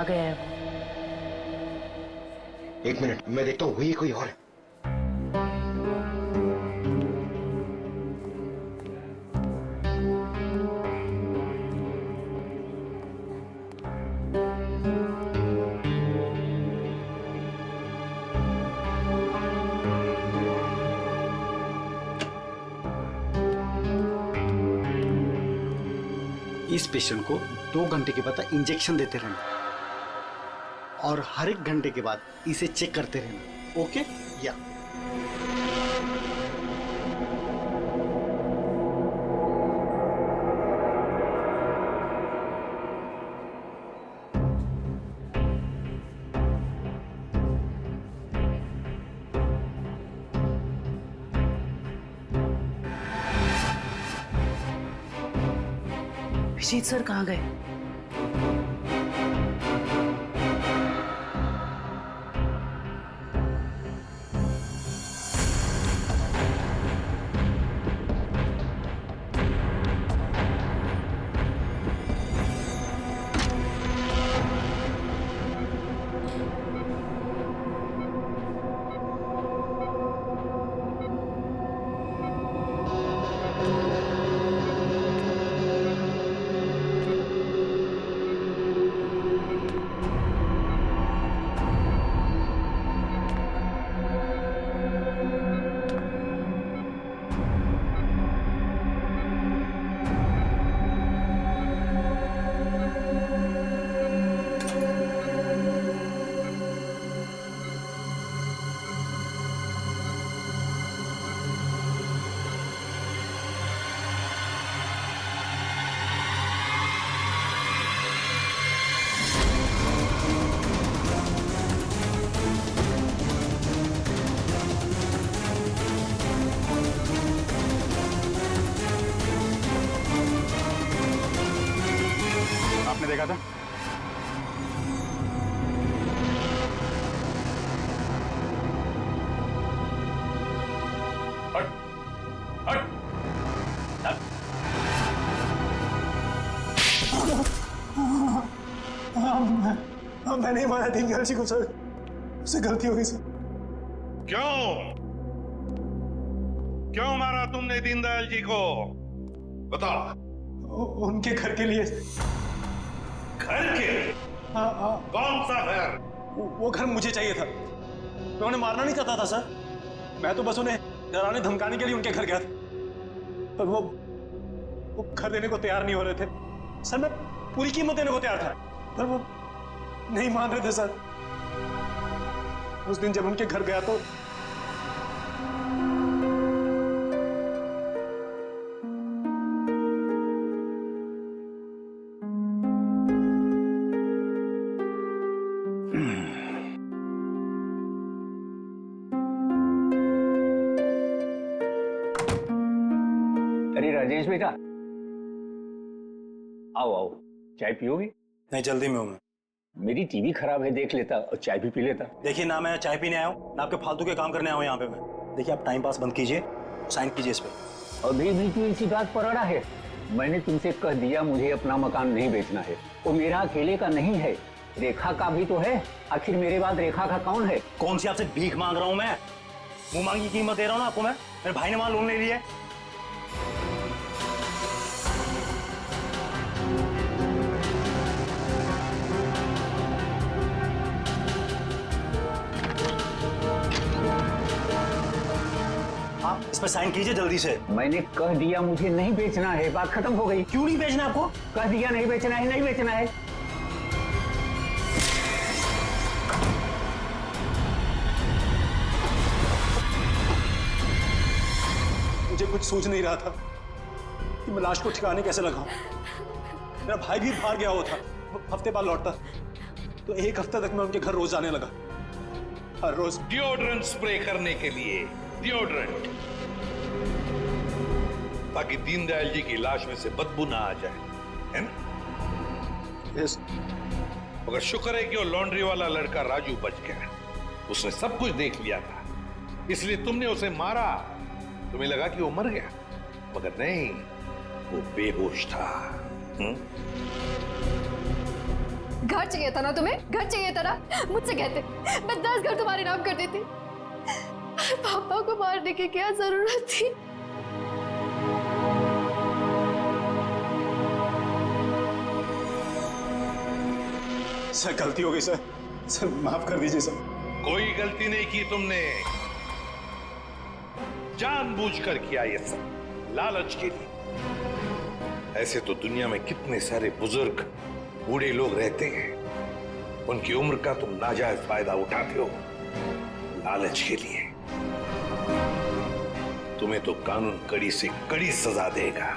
कहाँ गया है वो? एक मिनट, मैं देखता हूँ, वही कोई और है। इस पेशेंट को 2 घंटे के बाद इंजेक्शन देते रहना और हर 1 घंटे के बाद इसे चेक करते रहना। ओके? या विजीत सर कहाँ गए? आपने देखा था? हट, हट, हट। मैं नहीं मारा दीनदयाल जी को सर, उससे गलती हो गई सर। क्यों क्यों मारा तुमने दीनदयाल जी को? बताओ। उनके घर के लिए। घर के? हाँ। कौन सा घर? वो घर मुझे चाहिए था। मैं उन्हें मारना नहीं चाहता था सर, मैं तो बस उन्हें डराने धमकाने के लिए उनके घर गया था, पर वो घर देने को तैयार नहीं हो रहे थे सर। मैं पूरी कीमत देने को तैयार था, पर वो नहीं मान रहे थे सर। उस दिन जब उनके घर गया तो अरे राजेश बेटा, आओ आओ, चाय पियोगे? नहीं, जल्दी में हूं मैं। मेरी टीवी खराब है, देख लेता और चाय भी पी लेता। देखिए ना, मैं चाय पीने आया हूँ ना आपके फालतू के काम करने आया हूँ यहाँ पे मैं। देखिए आप टाइम पास बंद कीजिए, साइन कीजिए इस पे। अभी भी तू इसी बात पर अड़ा है? मैंने तुमसे कह दिया मुझे अपना मकान नहीं बेचना है। वो मेरा अकेले का नहीं है, रेखा का भी तो है। आखिर मेरे बाद रेखा का कौन है? कौन सी आपसे भीख मांग रहा हूँ मैं? मुंह मांगी कीमत दे रहा हूँ ना आपको मैं। मेरे भाई ने वहां लोन ले लिया है। आप इस पर साइन कीजिए जल्दी से। मैंने कह दिया मुझे नहीं बेचना है, बात खत्म हो गई। क्यों नहीं बेचना आपको? कह दिया नहीं बेचना है, नहीं बेचना है। मुझे कुछ सूझ नहीं रहा था कि मैं लाश को ठिकाने कैसे लगाऊं। मेरा भाई भी बाहर गया हुआ था, वो हफ्ते बाद लौटता, तो 1 हफ्ते तक मैं उनके घर रोज जाने लगा, हर रोज। डिओड्रेंट स्प्रे करने के लिए, डिओड्रेंट, ताकि दीनदयाल जी की लाश में से बदबू ना आ जाए, है ना? यस। मगर शुक्र है कि वो लॉन्ड्री वाला लड़का राजू बच गया। उसने सब कुछ देख लिया था, इसलिए तुमने उसे मारा। तुम्हें लगा कि वो मर गया, मगर नहीं, वो बेहोश था। घर चाहिए था ना तुम्हें, घर चाहिए था ना, मुझसे कहते मैं 10 घर तुम्हारे नाम कर देती। पापा को मारने की क्या जरूरत थी? सर गलती हो गई सर, सर माफ कर दीजिए सर। कोई गलती नहीं की तुमने, जानबूझकर किया ये सब, लालच के लिए। ऐसे तो दुनिया में कितने सारे बुजुर्ग बूढ़े लोग रहते हैं, उनकी उम्र का तुम नाजायज फायदा उठाते हो लालच के लिए। तुम्हें तो कानून कड़ी से कड़ी सजा देगा,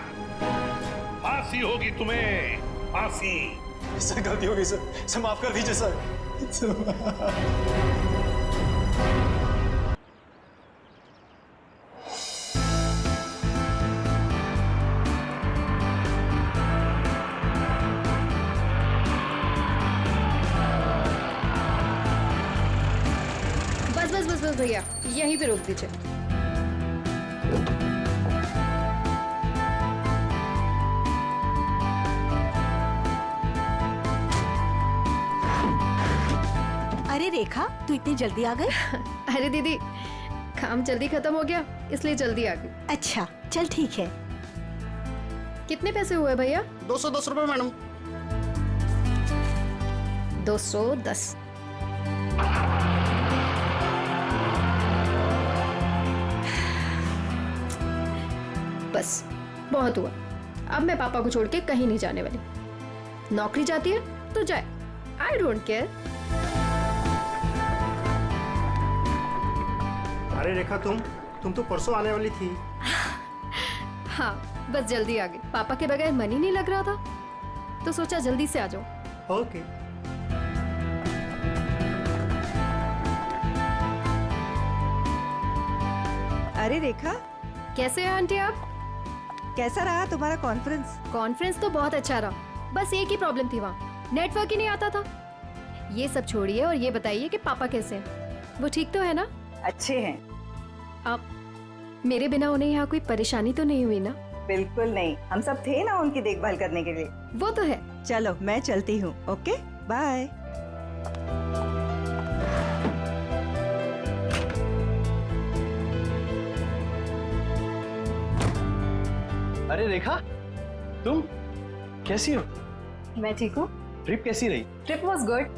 फांसी होगी तुम्हें, फांसी। सर गलती हो गई सर, माफ कर दीजिए सर। बस बस बस बस भैया, यहीं पे रोक दीजिए। अरे रेखा, तू इतनी जल्दी आ गई? अरे दीदी, काम जल्दी खत्म हो गया इसलिए जल्दी आ गई। अच्छा चल ठीक है। कितने पैसे हुए भैया? 210 रुपए मैडम। 210। बस बहुत हुआ, अब मैं पापा को छोड़ के कहीं नहीं जाने वाली। नौकरी जाती है तो जाए, आई डोंट केयर। अरे रेखा, तुम तो परसों आने वाली थी। हाँ बस जल्दी आ गई, पापा के बगैर मन ही नहीं लग रहा था तो सोचा जल्दी से आ जाओ। ओके। अरे रेखा, कैसे हैं आंटी आप? कैसा रहा तुम्हारा कॉन्फ्रेंस? कॉन्फ्रेंस तो बहुत अच्छा रहा, बस एक ही प्रॉब्लम थी, वहाँ नेटवर्क ही नहीं आता था। ये सब छोड़िए और ये बताइए कि पापा कैसे हैं? वो ठीक तो है ना? अच्छे हैं। आप मेरे बिना उन्हें यहाँ कोई परेशानी तो नहीं हुई ना? बिल्कुल नहीं, हम सब थे ना उनकी देखभाल करने के लिए। वो तो है। चलो मैं चलती हूँ। Okay bye. अरे रेखा, तुम कैसी हो? मैं ठीक हूँ। ट्रिप कैसी रही? Trip was good.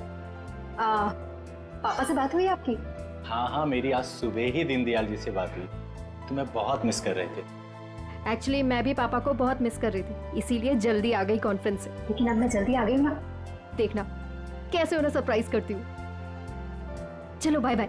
पापा से बात हुई आपकी? हाँ हाँ, मेरी आज सुबह ही दीनदयाल जी से बात हुई, तुम्हें बहुत मिस कर रहे थे। एक्चुअली मैं भी पापा को बहुत मिस कर रही थी, इसीलिए जल्दी आ गई कॉन्फ्रेंस से। लेकिन अब मैं जल्दी आ गई हूँ ना, देखना कैसे उन्हें सरप्राइज करती हूँ। चलो बाय बाय।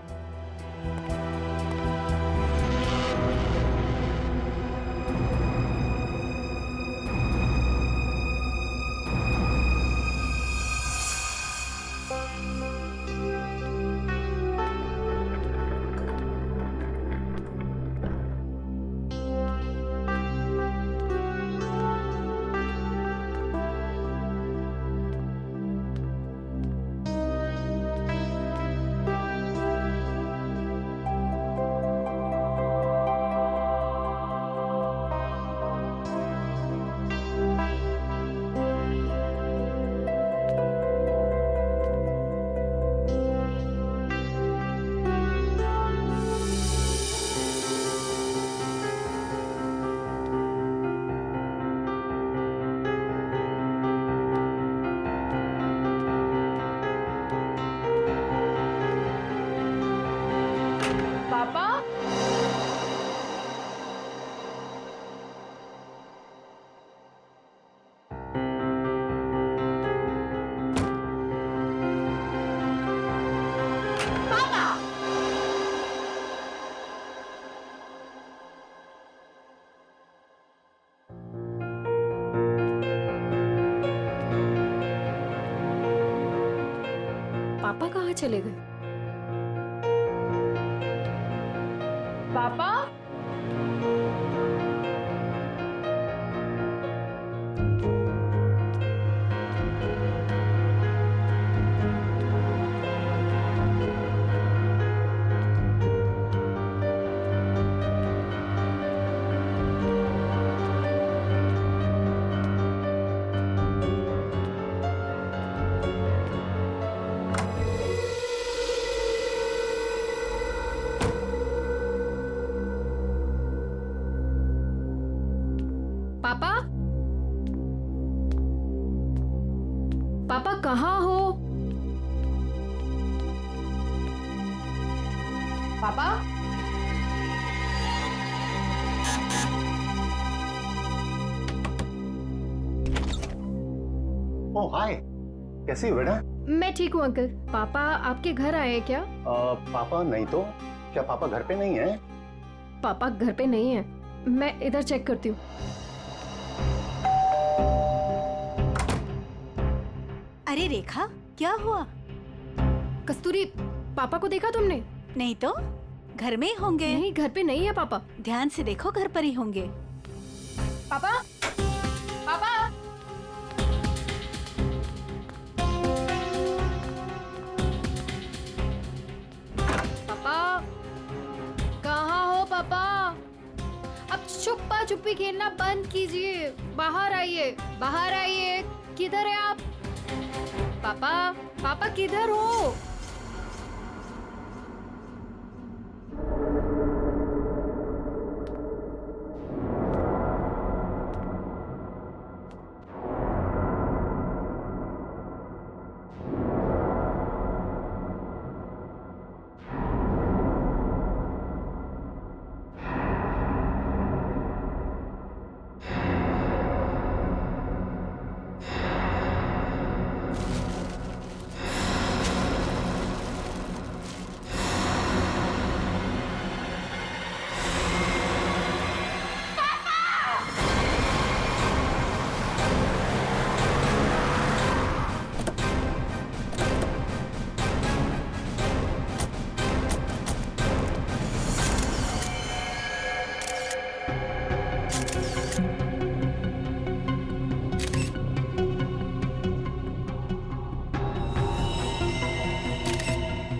पापा कहाँ चले गए? पापा? पापा, पापा कहाँ हो? पापा, ओह हाय, कैसी हो बेटा? मैं ठीक हूँ अंकल। पापा आपके घर आए हैं क्या? पापा नहीं तो क्या पापा घर पे नहीं है? पापा घर पे नहीं है, मैं इधर चेक करती हूँ। अरे रेखा, क्या हुआ? कस्तूरी, पापा को देखा तुमने? नहीं तो घर में ही होंगे। नहीं, घर पे नहीं है पापा। ध्यान से देखो, घर पर ही होंगे। पापा, पापा, पापा, कहाँ हो पापा? अब छुपा छुपी खेलना बंद कीजिए। बाहर आइए, बाहर आइए। किधर है आप? पापा, पापा किधर हो?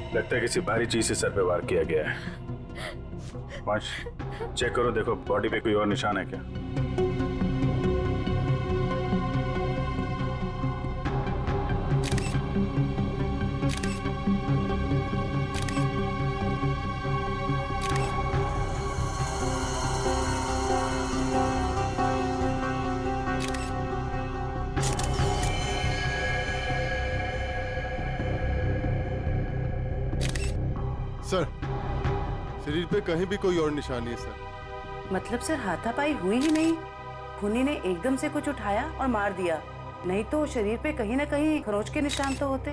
लगता है किसी भारी चीज से सर पे वार किया गया है। वंश, चेक करो, देखो बॉडी पे कोई और निशान है क्या? सर, शरीर पे कहीं भी कोई और निशान नहीं है सर। मतलब सर हाथापाई हुई ही नहीं, खूनी ने एकदम से कुछ उठाया और मार दिया, नहीं तो शरीर पे कहीं ना कहीं खरोच के निशान तो होते।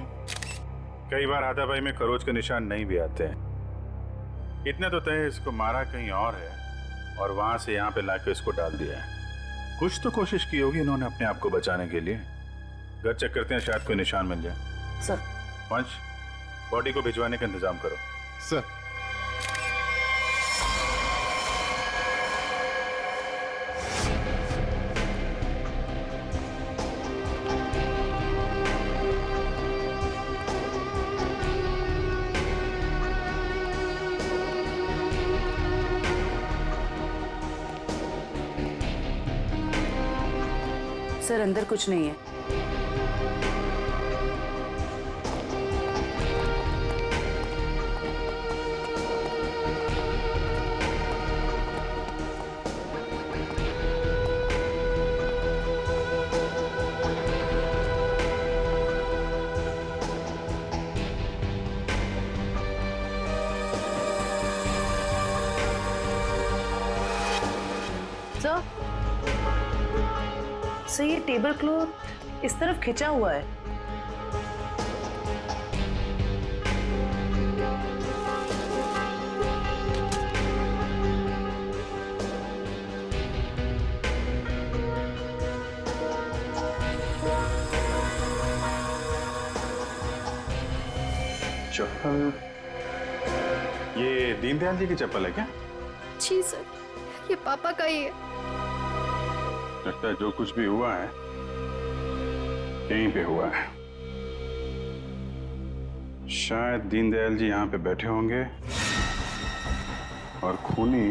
कई बार हाथापाई में खरोच के निशान नहीं भी आते हैं। इतने तो तय है इसको मारा कहीं और है और वहां से यहाँ पे लाके इसको डाल दिया है। कुछ तो कोशिश की होगी इन्होंने अपने आप को बचाने के लिए। घर चेक करते हैं, शायद कोई निशान मिल जाए। सर, वंश, बॉडी को भिजवाने का इंतजाम करो। सर, सर अंदर कुछ नहीं है। सर, ये टेबल क्लॉथ इस तरफ खिंचा हुआ है। चप्पल, ये दीनदयाल जी की चप्पल है क्या? जी सर, ये पापा का ही है। लगता है जो कुछ भी हुआ है यहीं पे हुआ है। शायद दीनदयाल जी यहाँ पे बैठे होंगे और खूनी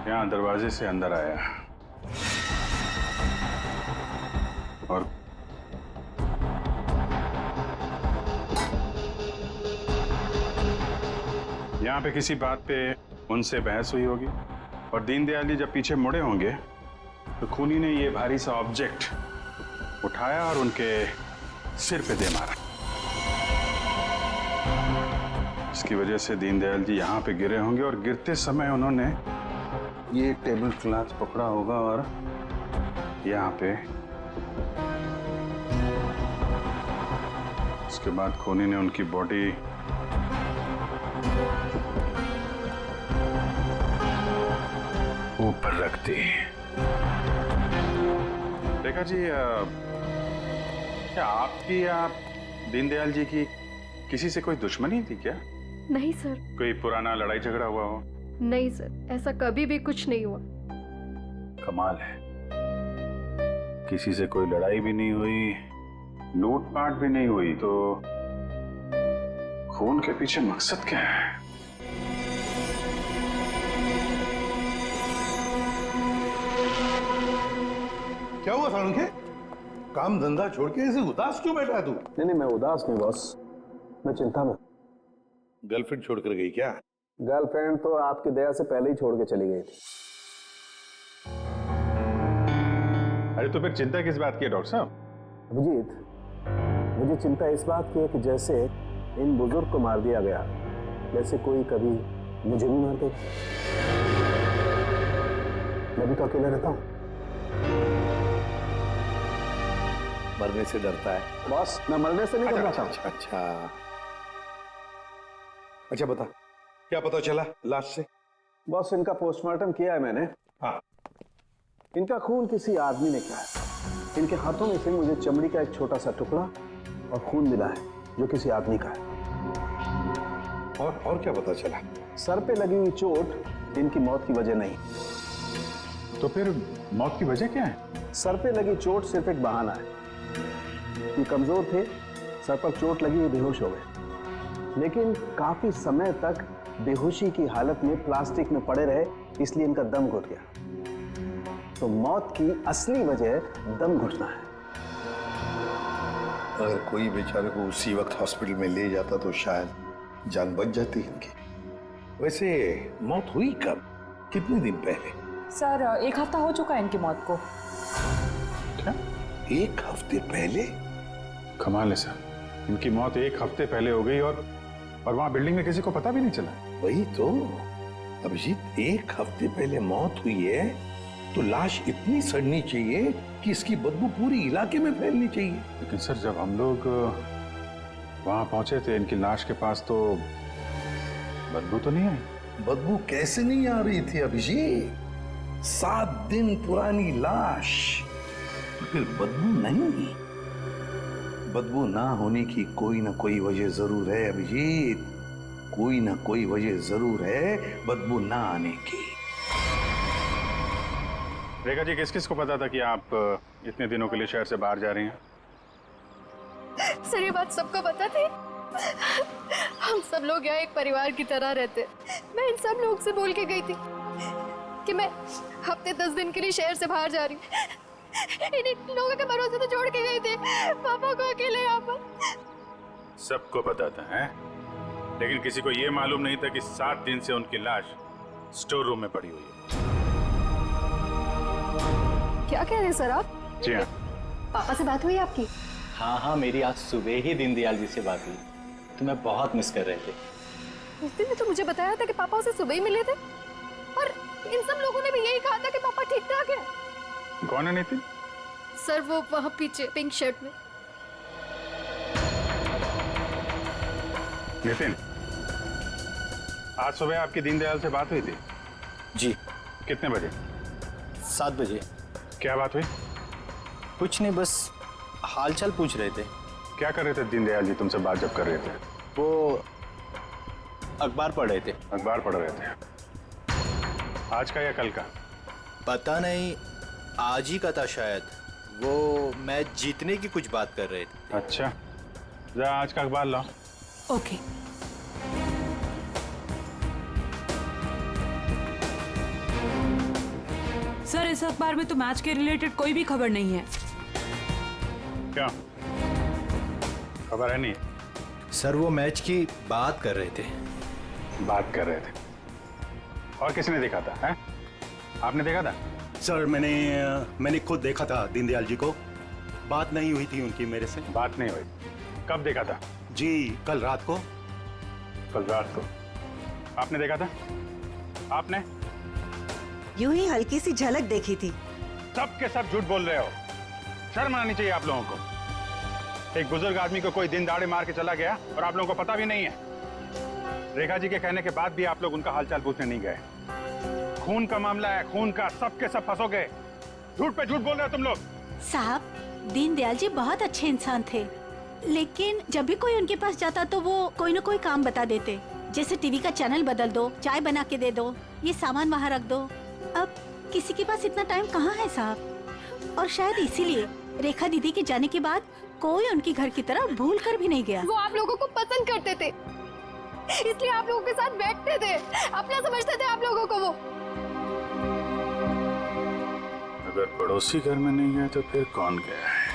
यहाँ दरवाजे से अंदर आया और यहाँ पे किसी बात पे उनसे बहस हुई होगी और दीनदयाल जी जब पीछे मुड़े होंगे तो खूनी ने ये भारी सा ऑब्जेक्ट उठाया और उनके सिर पे दे मारा। इसकी वजह से दीनदयाल जी यहाँ पे गिरे होंगे और गिरते समय उन्होंने ये टेबल क्लॉथ पकड़ा होगा और यहाँ पे उसके बाद खूनी ने उनकी बॉडी ऊपर रख दी। रेखा जी, क्या आपकी या दीनदयाल जी की किसी से कोई दुश्मनी थी क्या? नहीं सर। कोई पुराना लड़ाई झगड़ा हुआ हो? नहीं सर, ऐसा कभी भी कुछ नहीं हुआ। कमाल है, किसी से कोई लड़ाई भी नहीं हुई, लूटपाट भी नहीं हुई, तो खून के पीछे मकसद क्या है? क्या हुआ सालुंखे? काम धंधा छोड़ के ऐसे उदास क्यों बैठा है तू? नहीं, मैं उदास नहीं बॉस, मैं चिंता में। गर्लफ्रेंड छोड़कर गई क्या? गर्लफ्रेंड तो आपकी दया से पहले ही छोड़ के चली गई थी। अरे तो फिर चिंता किस बात की है डॉक्टर साहब? अभिजीत, मुझे चिंता इस बात की है कि जैसे इन बुजुर्ग को मार दिया गया, वैसे कोई कभी मुझे भी मार दे। मैं भी तो अकेला रहता हूँ। मरने से डरता है बॉस, मैं मरने से नहीं डरता। अच्छा बता, क्या पता चला लाश से? बॉस, इनका पोस्टमार्टम किया है मैंने। हाँ। इनका खून किसी आदमी ने किया है। इनके हाथों में से मुझे चमड़ी का एक छोटा सा टुकड़ा और खून मिला है जो किसी आदमी का है। और क्या पता चला? सर पे लगी हुई चोट इनकी मौत की वजह नहीं। तो फिर मौत की वजह क्या है? सर पे लगी चोट सिर्फ एक बहाना है। ये कमजोर थे, सर पर चोट लगी, बेहोश हो गए, लेकिन काफी समय तक बेहोशी की हालत में प्लास्टिक में पड़े रहे, इसलिए इनका दम घुट गया। तो मौत की असली वजह दम घुटना है। अगर कोई बेचारे को उसी वक्त हॉस्पिटल में ले जाता तो शायद जान बच जाती इनकी। वैसे मौत हुई कब, कितने दिन पहले? सर, 1 हफ्ता हो चुका है इनकी मौत को। क्या? 1 हफ्ते पहले? कमाल है सर, इनकी मौत 1 हफ्ते पहले हो गई और वहां बिल्डिंग में किसी को पता भी नहीं चला। वही तो अभिजीत, 1 हफ्ते पहले मौत हुई है तो लाश इतनी सड़नी चाहिए कि इसकी बदबू पूरी इलाके में फैलनी चाहिए। लेकिन सर, जब हम लोग वहां पहुंचे थे इनकी लाश के पास, तो बदबू तो नहीं आई। बदबू कैसे नहीं आ रही थी अभिजीत? 7 दिन पुरानी लाश, फिर बदबू नहीं? बदबू ना होने की कोई ना कोई वजह जरूर है अभिजीत, कोई ना कोई वजह जरूर है बदबू ना आने की। रेखा जी, किस किस को पता था कि आप इतने दिनों के लिए शहर से बाहर जा रही हैं? सर, ये बात सबको पता थी। हम सब लोग यहाँ एक परिवार की तरह रहते। मैं इन सब लोग से बोल के गई थी कि मैं हफ्ते 10 दिन के लिए शहर से बाहर जा रही हूँ। इन लोगों के भरोसे तो छोड़ के गए थे पापा को अकेले यहाँ पर। सबको पता था, हैं? लेकिन किसी को ये मालूम नहीं था कि 7 दिन से उनकी लाश स्टोर रूम में पड़ी हुई है। क्या कह रहे हैं सर आप? जी हाँ। पापा से बात हुई आपकी? हाँ, मेरी आज सुबह ही दीनदयाल जी से बात हुई। तुम्हें बहुत मिस कर रहे थे। नितिन ने तो मुझे बताया था कि पापा उसे सुबह ही मिले थे, और इन सब लोगों ने भी यही कहा था कि पापा ठीक ठाक है। कौन है नितिन? सर, वो वहाँ पीछे पिंक शर्ट में। नितिन, आज सुबह आपकी दीनदयाल से बात हुई थी? जी। कितने बजे? 7 बजे। क्या बात हुई? कुछ नहीं, बस हालचाल पूछ रहे थे। क्या कर रहे थे दीनदयाल जी तुमसे बात जब कर रहे थे? वो अखबार पढ़ रहे थे। अखबार पढ़ रहे थे? आज का या कल का? पता नहीं, आज ही का था शायद। वो मैच जीतने की कुछ बात कर रहे थे। अच्छा, जा आज का अखबार लाओ। ओके। सर, इस अखबार में तो मैच के रिलेटेड कोई भी खबर नहीं है। क्या खबर है? नहीं सर, वो मैच की बात कर रहे थे। बात कर रहे थे? और किसने देखा था? है? आपने देखा था? सर मैंने खुद देखा था दीनदयाल जी को। बात नहीं हुई थी उनकी मेरे से। बात नहीं हुई? कब देखा था? जी कल रात को। कल रात को आपने देखा था? आपने? यूं ही हल्की सी झलक देखी थी। सब के सब झूठ बोल रहे हो। शर्म आनी चाहिए आप लोगों को। एक बुजुर्ग आदमी को कोई दिन दाड़े मार के चला गया और आप लोगों को पता भी नहीं है। रेखा जी के कहने के बाद भी आप लोग उनका हालचाल पूछने नहीं गए। खून का मामला है, खून का, सब के सब फंसोगे। झूठ पे झूठ बोल रहे हो तुम लोग। साहब, दीनदयाल जी बहुत अच्छे इंसान थे, लेकिन जब भी कोई उनके पास जाता तो वो कोई न कोई काम बता देते, जैसे टीवी का चैनल बदल दो, चाय बना के दे दो, ये सामान वहाँ रख दो। अब किसी के पास इतना टाइम कहाँ है साहब, और शायद इसीलिए रेखा दीदी के जाने के बाद कोई उनकी घर की तरफ भूल कर भी नहीं गया। वो आप लोगों को पसंद करते थे, इसलिए आप लोगों के साथ बैठते थे, अपना समझते थे आप लोगों को वो। अगर पड़ोसी घर में नहीं गया तो फिर कौन गया है?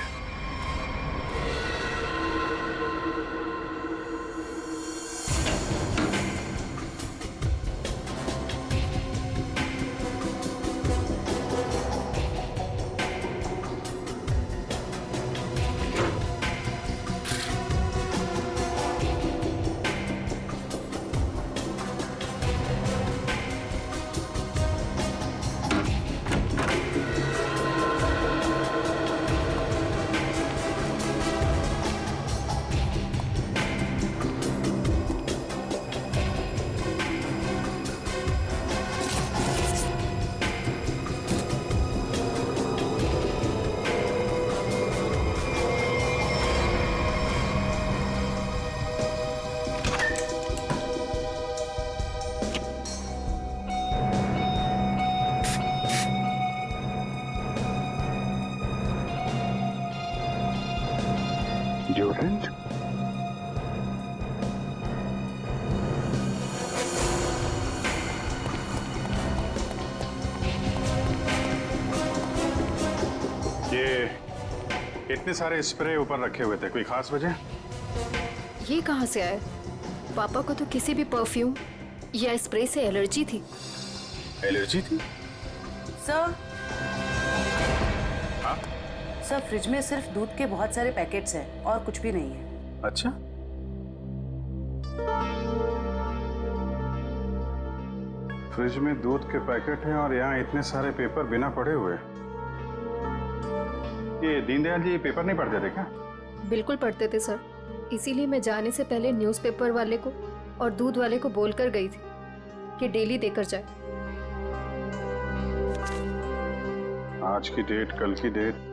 Deodorant? ये इतने सारे स्प्रे ऊपर रखे हुए थे, कोई खास वजह? ये कहाँ से आया? पापा को तो किसी भी परफ्यूम या स्प्रे से एलर्जी थी। एलर्जी थी? सर, हाँ? सर फ्रिज में सिर्फ दूध के बहुत सारे पैकेट्स हैं और कुछ भी नहीं है। अच्छा, फ्रिज में दूध के पैकेट हैं और यहाँ इतने सारे पेपर बिना पढ़े हुए। ये दीनदयाल जी पेपर नहीं पढ़ते थे क्या? बिल्कुल पढ़ते थे सर, इसीलिए मैं जाने से पहले न्यूज़पेपर वाले को और दूध वाले को बोलकर गई थी कि डेली देकर जाए। आज की डेट, कल की डेट,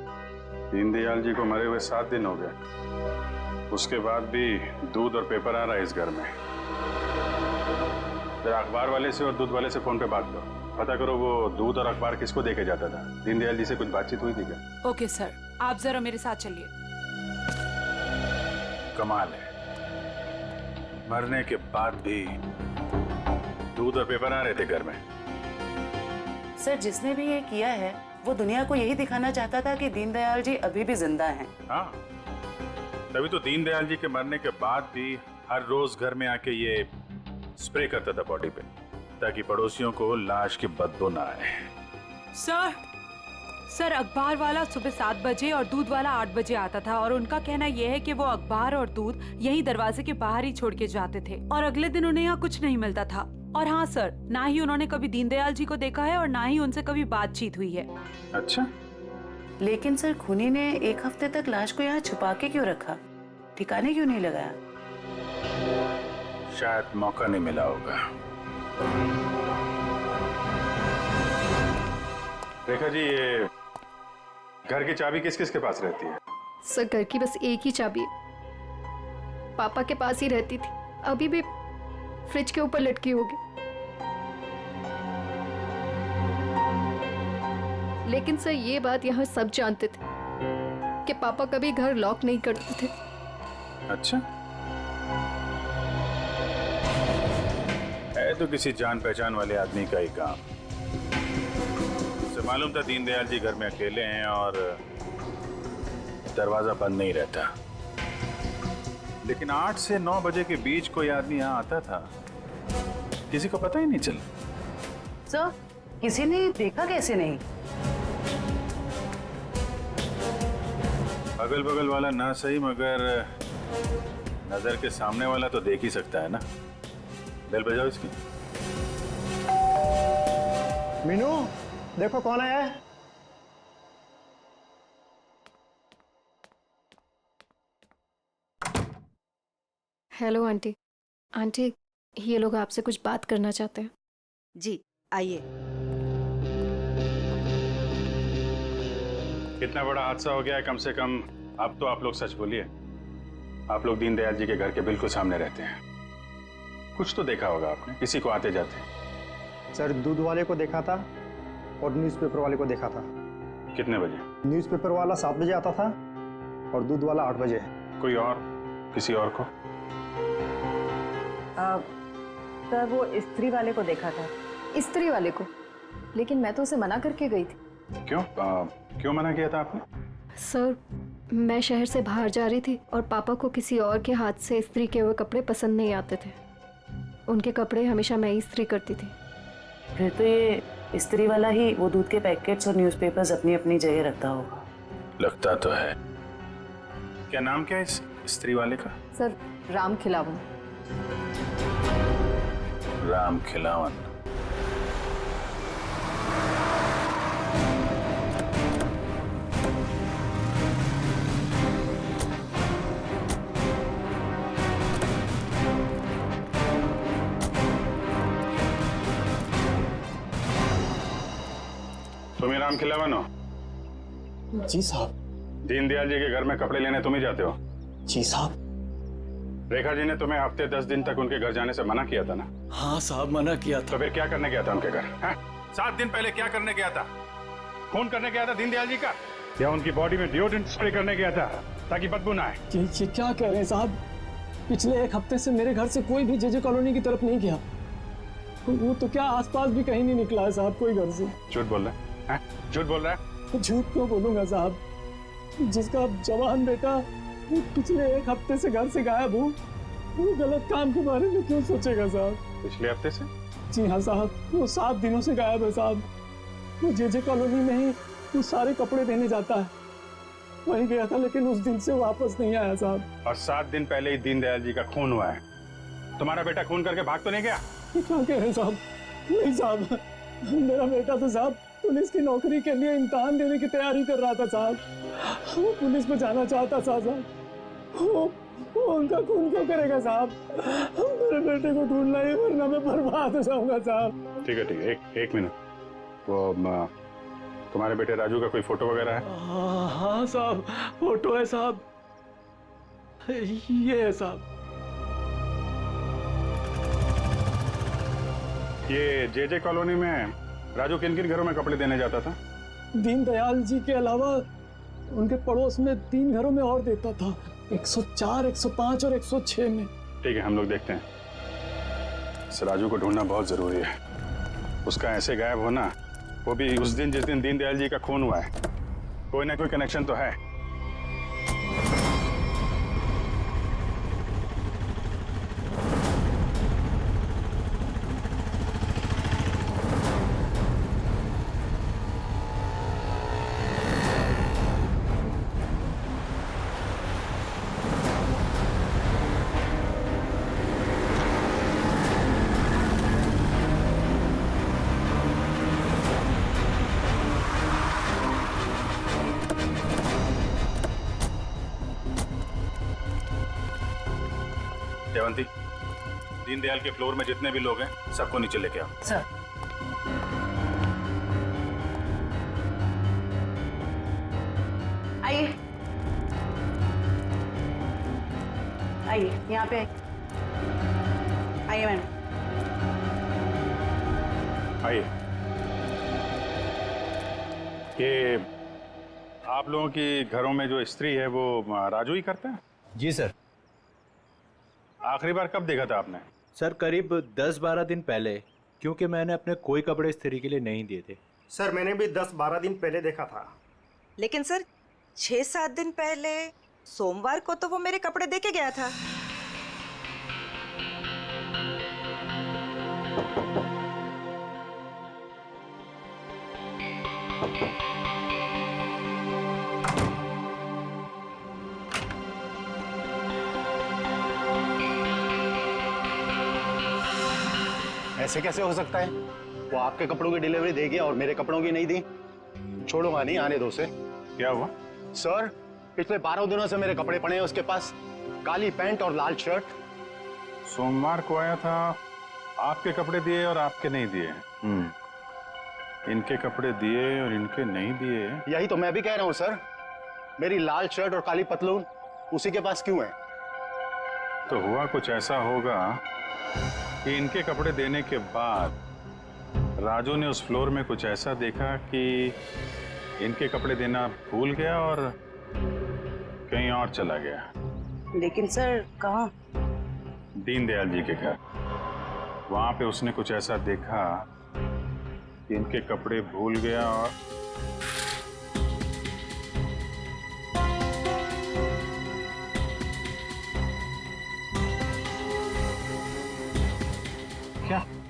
दीनदयाल जी को मरे हुए 7 दिन हो गए। उसके बाद भी दूध और पेपर आ रहा है इस घर में। जरा अखबार वाले से और दूध वाले से फोन पे बात करो, पता करो वो दूध और अखबार किसको देके जाता था। दीनदयाल जी से कुछ बातचीत हुई थी क्या? ओके सर, आप जरा मेरे साथ चलिए। कमाल है, मरने के बाद भी दूध और पेपर आ रहे थे घर में। सर, जिसने भी ये किया है वो दुनिया को यही दिखाना चाहता था कि दीनदयाल जी अभी भी जिंदा हैं। हाँ, तभी तो दीनदयाल जी के मरने के बाद भी हर रोज घर में आके ये स्प्रे करता था बॉडी पे, ताकि पड़ोसियों को लाश की बदबू ना आए। सर, अखबार वाला सुबह 7 बजे और दूध वाला 8 बजे आता था, और उनका कहना यह है कि वो अखबार और दूध यही दरवाजे के बाहर ही छोड़ के जाते थे, और अगले दिन उन्हें यहाँ कुछ नहीं मिलता था। और हाँ सर, ना ही उन्होंने कभी दीनदयाल जी को देखा है और ना ही उनसे कभी बातचीत हुई है। अच्छा, लेकिन सर खूनी ने 1 हफ्ते तक लाश को यहाँ छुपा के क्यों रखा, ठिकाने क्यों नहीं लगाया? शायद मौका नहीं मिला होगा। रेखा जी, ये घर की चाबी किस किस के पास रहती है? सर, घर की बस एक ही चाबी है, पापा के पास ही रहती थी, अभी भी फ्रिज के ऊपर लटकी होगी। लेकिन सर, ये बात यहाँ सब जानते थे कि पापा कभी घर लॉक नहीं करते थे। अच्छा, है तो किसी जान पहचान वाले आदमी का ही काम। उसे मालूम था दीनदयाल जी घर में अकेले हैं और दरवाजा बंद नहीं रहता, लेकिन 8 से 9 बजे के बीच कोई आदमी यहाँ आता था, किसी को पता ही नहीं चला। सर, किसी ने देखा कैसे नहीं? अगल बगल वाला ना सही, मगर नजर के सामने वाला तो देख ही सकता है ना। बेल बजाओ इसकी। मीनू, देखो कौन आया है। Hello aunty. आंटी, ये लोग आपसे कुछ बात करना चाहते हैं। जी आइए। कितना बड़ा हादसा हो गया है, कम से कम अब तो आप लोग सच बोलिए। आप लोग दीनदयाल जी के घर के बिल्कुल सामने रहते हैं, कुछ तो देखा होगा आपने, किसी को आते जाते। सर, दूध वाले को देखा था और न्यूज़पेपर वाले को देखा था। कितने बजे? न्यूज़पेपर वाला 7 बजे आता था और दूध वाला 8 बजे। कोई और, किसी और को? सर, वो इस्त्री वाले को देखा था। इस्त्री वाले को? लेकिन मैं तो उसे मना करके गई थी। क्यों? क्यों मना किया था आपने? सर, मैं शहर से बाहर जा रही थी और पापा को किसी और के हाथ से इस्त्री किए हुए कपड़े पसंद नहीं आते थे। उनके कपड़े हमेशा मैं इस्त्री करती थी। फिर तो ये इस्त्री वाला ही वो दूध के पैकेट्स और न्यूज़पेपर्स अपनी अपनी जगह रखता होगा। लगता तो है। क्या नाम क्या है इस इस्त्री वाले का? सर, राम खिलावन। राम खिलावन। तुम ही राम खिलावन हो? जी साहब। दीनदयाल जी के घर में कपड़े लेने तुम ही जाते हो? जी साहब। रेखा जी ने तुम्हें हफ्ते 10 दिन तक उनके घर जाने से मना किया था ना? हाँ साहब, मना किया था। तो फिर क्या करने गया था उनके घर? 7 दिन पहले क्या करने गया था? खून करने गया था दीनदयाल जी का, या उनकी बॉडी में डिओड्रेंट स्प्रे करने गया था ताकि बदबू ना आए? ये क्या कह रहे हैं साहब? पिछले 1 हफ्ते से मेरे घर से कोई भी जेजे कॉलोनी की तरफ नहीं गया। वो तो क्या आसपास भी कहीं नहीं निकला है साहब, कोई घर से। झूठ बोल रहा है? झूठ बोल रहा है? झूठ क्यों बोलूंगा साहब? जिसका जवान बेटा वो पिछले 1 हफ्ते से घर से गायब हो, वो गलत काम के बारे में क्यों सोचेगा साहब? पिछले हफ्ते से? जी हाँ साहब, वो 7 दिनों से गायब है साहब। वो जेजे कॉलोनी में ही वो सारे कपड़े देने जाता है, वहीं गया था, लेकिन उस दिन से वापस नहीं आया साहब। और 7 दिन पहले ही दीनदयाल जी का खून हुआ है। तुम्हारा बेटा खून करके भाग तो नहीं गया? क्या कह रहे हैं साहब? नहीं साहब, मेरा बेटा तो साहब पुलिस की नौकरी के लिए इम्तिहान देने की तैयारी कर रहा था साहब। वो पुलिस में जाना चाहता था साहब। वो उनका खून क्यों करेगा साहब? मेरे बेटे को ढूंढना ही, वरना मैं बर्बाद हो जाऊंगा साहब। ठीक है ठीक है, एक मिनट। वो तुम्हारे बेटे राजू का कोई फोटो वगैरह है? हाँ साहब, फोटो है साहब, ये है साहब। ये जेजे कॉलोनी में राजू किन किन घरों में कपड़े देने जाता था? दीनदयाल जी के अलावा उनके पड़ोस में 3 घरों में और देता था, 104, 105 और 106 में। ठीक है, हम लोग देखते हैं। इस राजू को ढूंढना बहुत जरूरी है। उसका ऐसे गायब होना, वो भी उस दिन जिस दिन दीनदयाल जी का खून हुआ है, कोई ना कोई कनेक्शन तो है। जयवंती, दीनदयाल के फ्लोर में जितने भी लोग हैं सबको नीचे लेके आओ। सर। आइए आइए, यहाँ पे आइए मैडम। आइए। ये आप लोगों की घरों में जो स्त्री है वो राजू ही करता है? जी सर। आखिरी बार कब देखा था आपने? सर करीब 10-12 दिन पहले, क्योंकि मैंने अपने कोई कपड़े स्त्री के लिए नहीं दिए थे। सर मैंने भी 10-12 दिन पहले देखा था। लेकिन सर 6-7 दिन पहले सोमवार को तो वो मेरे कपड़े दे के गया था। ऐसे कैसे हो सकता है? वो आपके कपड़ों की डिलीवरी देगी और मेरे कपड़ों की नहीं दी। छोड़ूंगा नहीं, आने दो उसे। क्या हुआ? सर, पिछले 12 दिनों से मेरे कपड़े पड़े हैं उसके पास। काली पैंट और लाल शर्ट। सोमवार को आया था, आपके कपड़े दिए और आपके नहीं दिए। इनके कपड़े दिए और इनके नहीं दिए। यही तो मैं भी कह रहा हूँ सर। मेरी लाल शर्ट और काली पतलून उसी के पास क्यों है? तो हुआ कुछ ऐसा होगा कि इनके कपड़े देने के बाद राजू ने उस फ्लोर में कुछ ऐसा देखा कि इनके कपड़े देना भूल गया और कहीं और चला गया। लेकिन सर कहाँ? दीनदयाल जी के घर। वहां पे उसने कुछ ऐसा देखा कि इनके कपड़े भूल गया और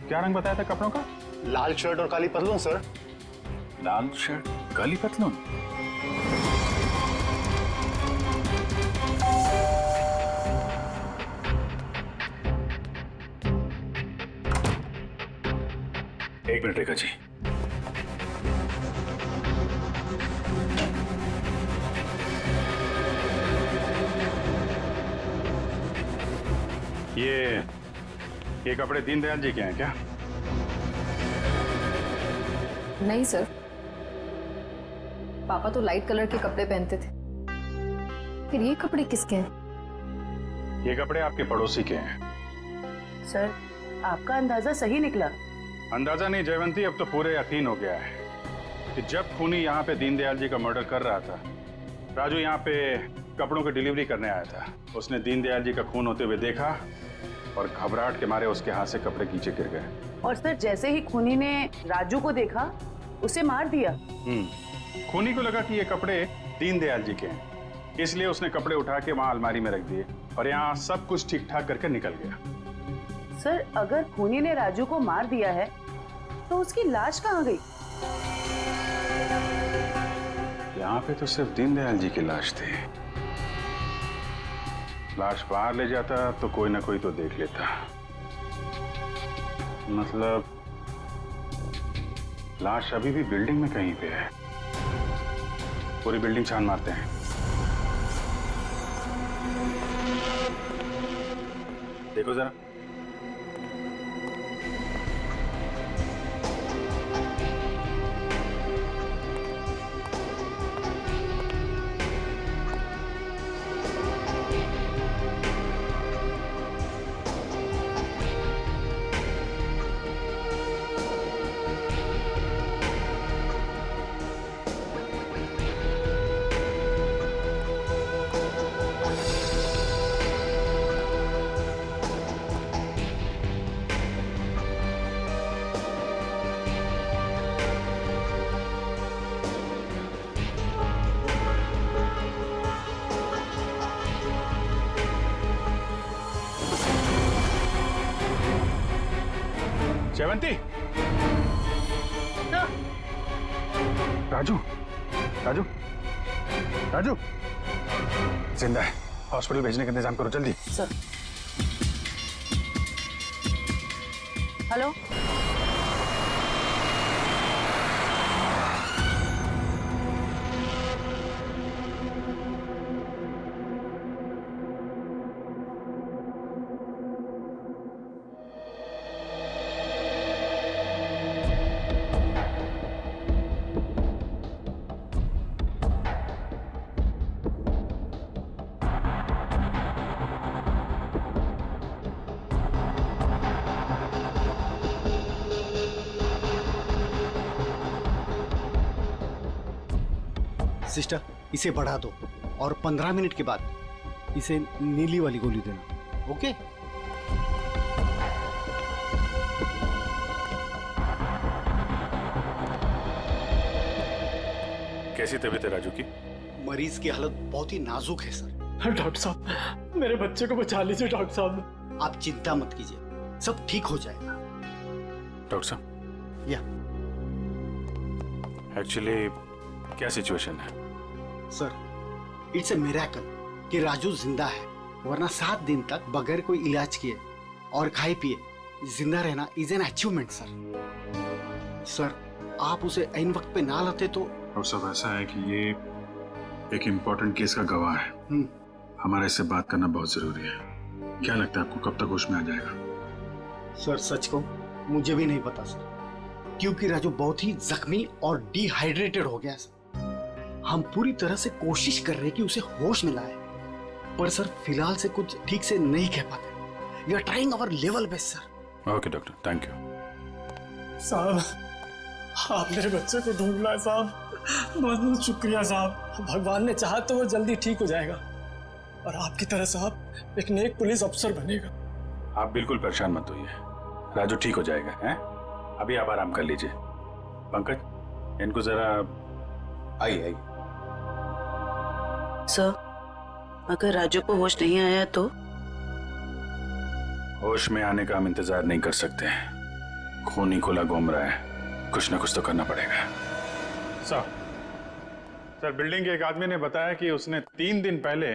क्या रंग बताया था कपड़ों का? लाल शर्ट और काली पतलून सर। लाल शर्ट काली पतलून। एक मिनट रेखा जी। ये कपड़े दीनदयाल जी के हैं क्या? नहीं सर, पापा तो लाइट कलर के कपड़े पहनते थे। फिर ये कपड़े किसके हैं? ये कपड़े आपके पड़ोसी के हैं। सर, आपका अंदाजा सही निकला। अंदाजा नहीं जयवंती, अब तो पूरे यकीन हो गया है कि जब खूनी यहाँ पे दीनदयाल जी का मर्डर कर रहा था, राजू यहाँ पे कपड़ों की डिलीवरी करने आया था। उसने दीनदयाल जी का खून होते हुए देखा और घबराहट के मारे उसके हाथ से कपड़े नीचे गिर गए। और सर, जैसे ही खूनी ने राजू को देखा, उसे मार दिया। खूनी को लगा कि ये कपड़े दीनदयाल जी के हैं, इसलिए उसने कपड़े उठा के वहां अलमारी में रख दिए और यहाँ सब कुछ ठीक ठाक करके निकल गया। सर, अगर खूनी ने राजू को मार दिया है तो उसकी लाश कहाँ गई? यहाँ पे तो सिर्फ दीनदयाल जी की लाश थी। लाश बाहर ले जाता तो कोई ना कोई तो देख लेता। मतलब लाश अभी भी बिल्डिंग में कहीं पे है। पूरी बिल्डिंग छान मारते हैं। देखो जरा। जयवंती, राजू, राजू, राजू, जिंदा है। हॉस्पिटल भेजने का इंतजाम करो जल्दी। सर। हेलो। सिस्टर, इसे बढ़ा दो और 15 मिनट के बाद इसे नीली वाली गोली देना। ओके? कैसी तबीयत है राजू की? मरीज की हालत बहुत ही नाजुक है सर। डॉक्टर साहब, मेरे बच्चे को बचा लीजिए डॉक्टर साहब। आप चिंता मत कीजिए, सब ठीक हो जाएगा। डॉक्टर साहब, या एक्चुअली क्या सिचुएशन है? सर इट्स ए मिरेकल कि राजू जिंदा है, वरना 7 दिन तक बगैर कोई इलाज किए और खाए पिए जिंदा रहना is an achievement sir. Sir आप उसे ऐन वक्त पे ना लाते तो। और सब ऐसा है कि ये एक इम्पोर्टेंट केस का गवाह है, हमारा इससे बात करना बहुत जरूरी है। क्या लगता है आपको कब तक होश में आ जाएगा? सर सच को मुझे भी नहीं पता सर, क्योंकि राजू बहुत ही जख्मी और डिहाइड्रेटेड हो गया सर। हम पूरी तरह से कोशिश कर रहे हैं कि उसे होश में लाए, पर सर फिलहाल से कुछ ठीक से नहीं कह पाते। We are trying our level best sir. Okay doctor, thank you. साहब आप मेरे बच्चे को ढूंढ लाए साहब, बहुत बहुत शुक्रिया साहब। भगवान ने चाहा तो वो जल्दी ठीक हो जाएगा और आपकी तरह साहब एक नेक पुलिस अफसर बनेगा। आप बिल्कुल परेशान मत होइए, राजू ठीक हो जाएगा। हैं? अभी आप आराम कर लीजिए। पंकज इनको जरा आई सर अगर राजू को होश नहीं आया तो? होश में आने का हम इंतजार नहीं कर सकते, खून ही खुला घूम रहा है, कुछ ना कुछ तो करना पड़ेगा। सर बिल्डिंग के एक आदमी ने बताया कि उसने 3 दिन पहले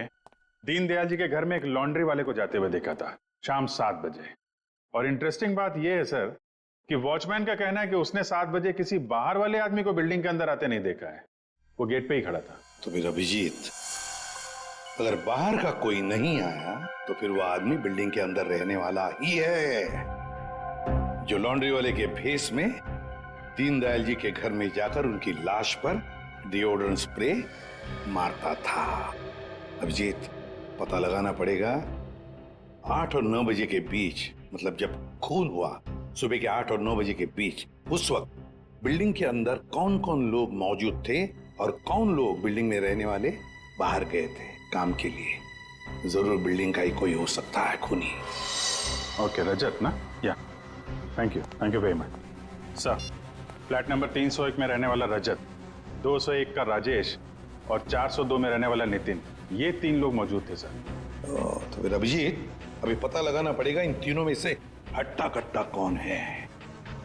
दीनदयाल जी के घर में एक लॉन्ड्री वाले को जाते हुए देखा था शाम 7 बजे। और इंटरेस्टिंग बात यह है सर कि वॉचमैन का कहना है कि उसने 7 बजे किसी बाहर वाले आदमी को बिल्डिंग के अंदर आते नहीं देखा है, वो गेट पे ही खड़ा था। तो फिर अभिजीत अगर बाहर का कोई नहीं आया तो फिर वो आदमी बिल्डिंग के अंदर रहने वाला ही है, जो लॉन्ड्री वाले के भेस में दीनदयाल जी के घर में जाकर उनकी लाश पर डिओड्रेंट स्प्रे मारता था। अभिजीत पता लगाना पड़ेगा 8 और 9 बजे के बीच, मतलब जब खून हुआ सुबह के 8 और 9 बजे के बीच, उस वक्त बिल्डिंग के अंदर कौन कौन लोग मौजूद थे और कौन लोग बिल्डिंग में रहने वाले बाहर गए थे काम के लिए। जरूर बिल्डिंग का ही कोई हो सकता है खूनी। ओके रजत ना? या thank you very much sir. Flat number 301 में रहने वाला रजत, 201 का राजेश और 402 में रहने वाला नितिन, ये 3 लोग मौजूद थे सर। तो फिर अभिजीत अभी पता लगाना पड़ेगा इन तीनों में से हट्टा कट्टा कौन है,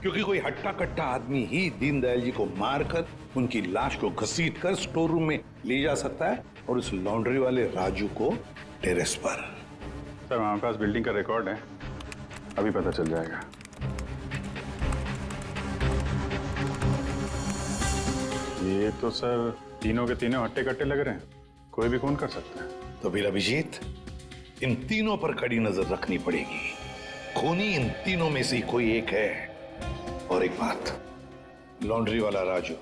क्योंकि कोई हट्टा कट्टा आदमी ही दीनदयाल जी को मारकर उनकी लाश को घसीट कर स्टोर रूम में ले जा सकता है और उस लॉन्ड्री वाले राजू को टेरेस पर। सर हमारे पास बिल्डिंग का रिकॉर्ड है, अभी पता चल जाएगा। ये तो सर तीनों के तीनों हट्टे कट्टे लग रहे हैं, कोई भी खून कर सकता है। तो फिर अभिजीत इन तीनों पर कड़ी नजर रखनी पड़ेगी, खूनी इन तीनों में से कोई एक है। और एक बात, लॉन्ड्री वाला राजू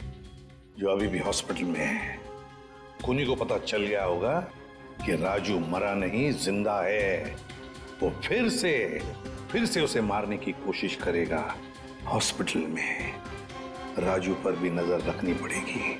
जो अभी भी हॉस्पिटल में है, खूनी को पता चल गया होगा कि राजू मरा नहीं जिंदा है, वो फिर से उसे मारने की कोशिश करेगा हॉस्पिटल में। राजू पर भी नजर रखनी पड़ेगी।